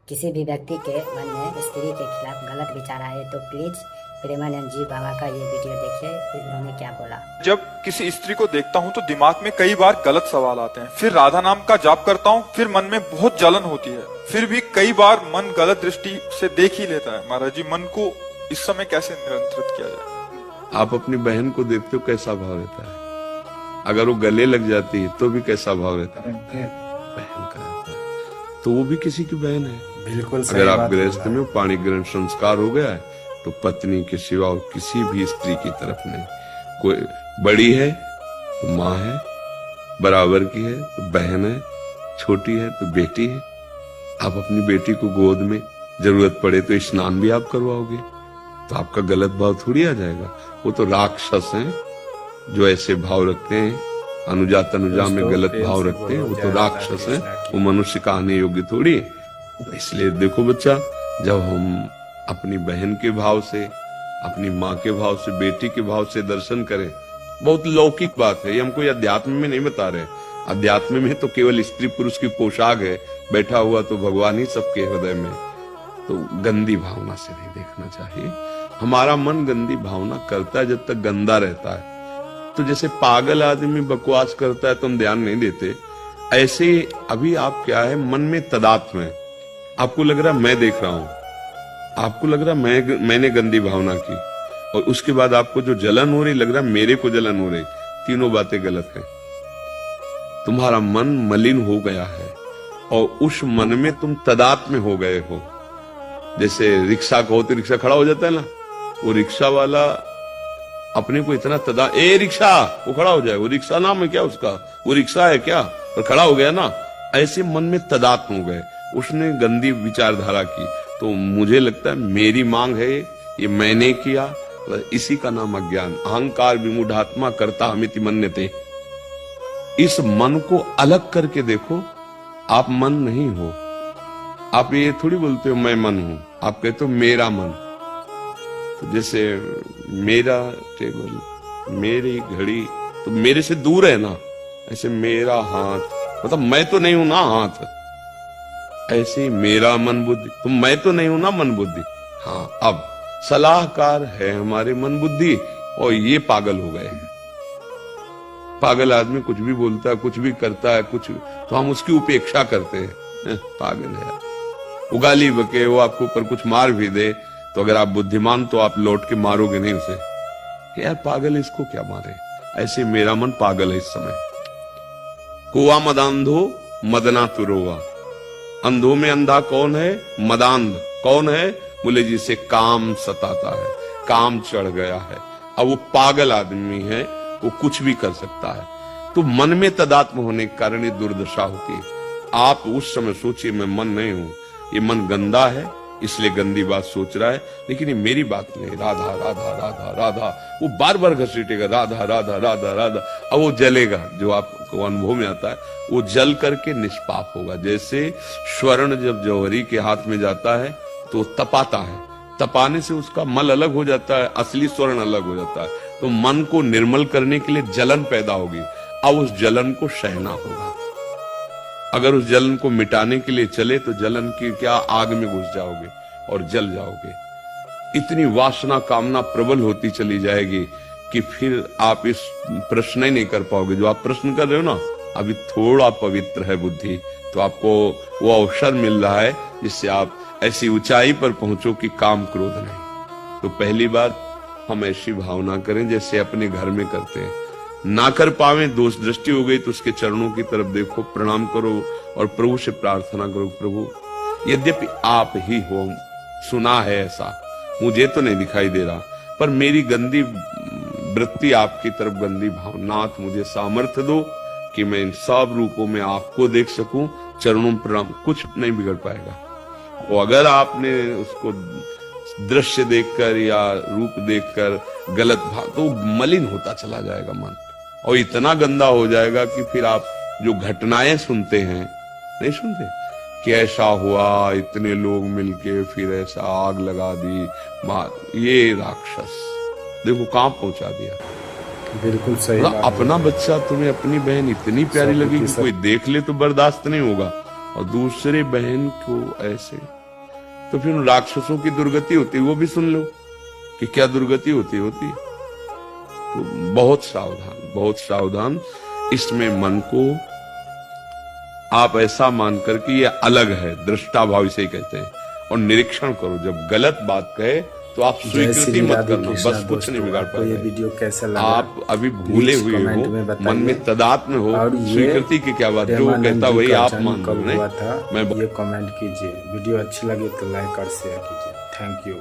किसी भी व्यक्ति के मन में स्त्री के खिलाफ गलत विचार आए तो प्लीज प्रेमानंद जी बाबा का ये वीडियो देखिए, इन्होंने क्या बोला। जब किसी स्त्री को देखता हूँ तो दिमाग में कई बार गलत सवाल आते हैं, फिर राधा नाम का जाप करता हूँ, फिर मन में बहुत जलन होती है, फिर भी कई बार मन गलत दृष्टि से देख ही लेता है। महाराज जी, मन को इस समय कैसे नियंत्रित किया जाए? आप अपनी बहन को देखते हो कैसा भाव रहता है, अगर वो गले लग जाती है तो भी कैसा भाव रहता है, बहन का रहता है, तो वो भी किसी की बहन है। बिल्कुल सही अगर आप बात गृहस्थ में पाणी ग्रहण संस्कार हो गया है तो पत्नी के सिवा और किसी भी स्त्री की तरफ नहीं। कोई बड़ी है तो माँ है, बराबर की है तो बहन है, छोटी है तो बेटी है। आप अपनी बेटी को गोद में जरूरत पड़े तो स्नान भी आप करवाओगे, तो आपका गलत भाव थोड़ी आ जाएगा। वो तो राक्षस हैं जो ऐसे भाव रखते हैं, अनुजात अनुजा में गलत भाव रखते हैं, वो तो राक्षस हैं, वो मनुष्य का आने योग्य थोड़ी है। इसलिए देखो बच्चा, जब हम अपनी बहन के भाव से, अपनी माँ के भाव से, बेटी के भाव से दर्शन करें, बहुत लौकिक बात है। ये हम कोई अध्यात्म में नहीं बता रहे। अध्यात्म में तो केवल स्त्री पुरुष की पोशाक है, बैठा हुआ तो भगवान ही सबके हृदय में। तो गंदी भावना से नहीं देखना चाहिए। हमारा मन गंदी भावना करता है जब तक गंदा रहता है। तो जैसे पागल आदमी बकवास करता है तो हम ध्यान नहीं देते, ऐसे अभी आप क्या है, मन में तदात्म है। आपको लग रहा मैं देख रहा हूं, आपको लग रहा मैंने गंदी भावना की, और उसके बाद आपको जो जलन हो रही लग रहा मेरे को जलन हो रही। तीनों बातें गलत हैं। तुम्हारा मन मलिन हो गया है और उस मन में तुम तदात्म में हो गए हो। जैसे रिक्शा कहो तो रिक्शा खड़ा हो जाता है ना, वो रिक्शा वाला अपने को इतना ए रिक्शा, वो खड़ा हो जाए। वो रिक्शा नाम है क्या उसका, वो रिक्शा है क्या, और खड़ा हो गया ना। ऐसे मन में तदात्म हो गए, उसने गंदी विचारधारा की। तो मुझे लगता है मेरी मांग है, ये मैंने किया, इसी का नाम अज्ञान। अहंकार विमूढ़ात्मा कर्ता हमिति मन्यते। इस मन को अलग करके देखो, आप मन नहीं हो। आप ये थोड़ी बोलते हो मैं मन हूं, आप कहते हो मेरा मन। तो जैसे मेरा टेबल, मेरी घड़ी तो मेरे से दूर है ना, ऐसे मेरा हाथ, मतलब मैं तो नहीं हूं ना हाथ। ऐसे मेरा मन बुद्धि, तो मैं तो नहीं हूं ना मन बुद्धि। हाँ, अब सलाहकार है हमारे मन बुद्धि, और ये पागल हो गए हैं। पागल आदमी कुछ भी बोलता है, कुछ भी करता है, कुछ, तो हम उसकी उपेक्षा करते हैं। पागल है, उगाली बके, वो आपको ऊपर कुछ मार भी दे तो अगर आप बुद्धिमान तो आप लौट के मारोगे नहीं उसे। यार पागल, इसको क्या मारे। ऐसे मेरा मन पागल है इस समय। कुआ मदांधो मदना तुरोवा। अंधों में अंधा कौन है? मदांध। कौन है? बोले जिसे काम सताता है, काम चढ़ गया है। अब वो पागल आदमी है, वो कुछ भी कर सकता है। तो मन में तदात्म होने के कारण ये दुर्दशा होती है। आप उस समय सोचिए मैं मन नहीं हूं, ये मन गंदा है इसलिए गंदी बात सोच रहा है, लेकिन ये मेरी बात नहीं। राधा राधा राधा राधा, वो बार बार घसीटेगा राधा राधा राधा राधा। अब वो जलेगा, जो आपको अनुभव में आता है, वो जल करके निष्पाप होगा। जैसे स्वर्ण जब जौहरी के हाथ में जाता है तो तपाता है, तपाने से उसका मल अलग हो जाता है, असली स्वर्ण अलग हो जाता है। तो मन को निर्मल करने के लिए जलन पैदा होगी। अब उस जलन को सहना होगा। अगर उस जलन को मिटाने के लिए चले तो जलन की क्या, आग में घुस जाओगे और जल जाओगे। इतनी वासना कामना प्रबल होती चली जाएगी कि फिर आप इस प्रश्न ही नहीं कर पाओगे जो आप प्रश्न कर रहे हो ना। अभी थोड़ा पवित्र है बुद्धि, तो आपको वो अवसर मिल रहा है जिससे आप ऐसी ऊंचाई पर पहुंचो कि काम क्रोध नहीं। तो पहली बात, हम ऐसी भावना करें जैसे अपने घर में करते हैं। ना कर पावे, दोष दृष्टि हो गई तो उसके चरणों की तरफ देखो, प्रणाम करो और प्रभु से प्रार्थना करो, प्रभु यद्यपि आप ही हो, सुना है ऐसा, मुझे तो नहीं दिखाई दे रहा, पर मेरी गंदी वृत्ति आपकी तरफ, गंदी भावनाथ, मुझे सामर्थ्य दो कि मैं इन सब रूपों में आपको देख सकूं। चरणों में प्रणाम, कुछ नहीं बिगड़ पाएगा। और अगर आपने उसको दृश्य देखकर या रूप देखकर गलत भाव, तो मलिन होता चला जाएगा मन, और इतना गंदा हो जाएगा कि फिर आप जो घटनाएं सुनते हैं, नहीं सुनते कि ऐसा हुआ, इतने लोग मिलके फिर ऐसा आग लगा दी, ये राक्षस देखो कहां पहुंचा दिया। बिल्कुल सही बात। अपना बच्चा तुम्हें, अपनी बहन इतनी प्यारी लगी कि कोई देख ले तो बर्दाश्त नहीं होगा, और दूसरे बहन को ऐसे, तो फिर उन राक्षसों की दुर्गति होती, वो भी सुन लो कि क्या दुर्गति होती। तो बहुत सावधान इसमें मन को आप ऐसा मानकर कि ये अलग है, दृष्टाभाव इसे कहते हैं, और निरीक्षण करो। जब गलत बात कहे तो आप स्वीकृति मत करना, बस कुछ नहीं बिगाड़ पाएगा। ये वीडियो कैसा लगा आप अभी भूले हुए हो, मन में तदात्म्य हो, स्वीकृति की क्या बात, जो कहता वही आप मान लो। मैं ये कमेंट कीजिए, वीडियो अच्छी लगे तो लाइक और शेयर कीजिए। Thank you.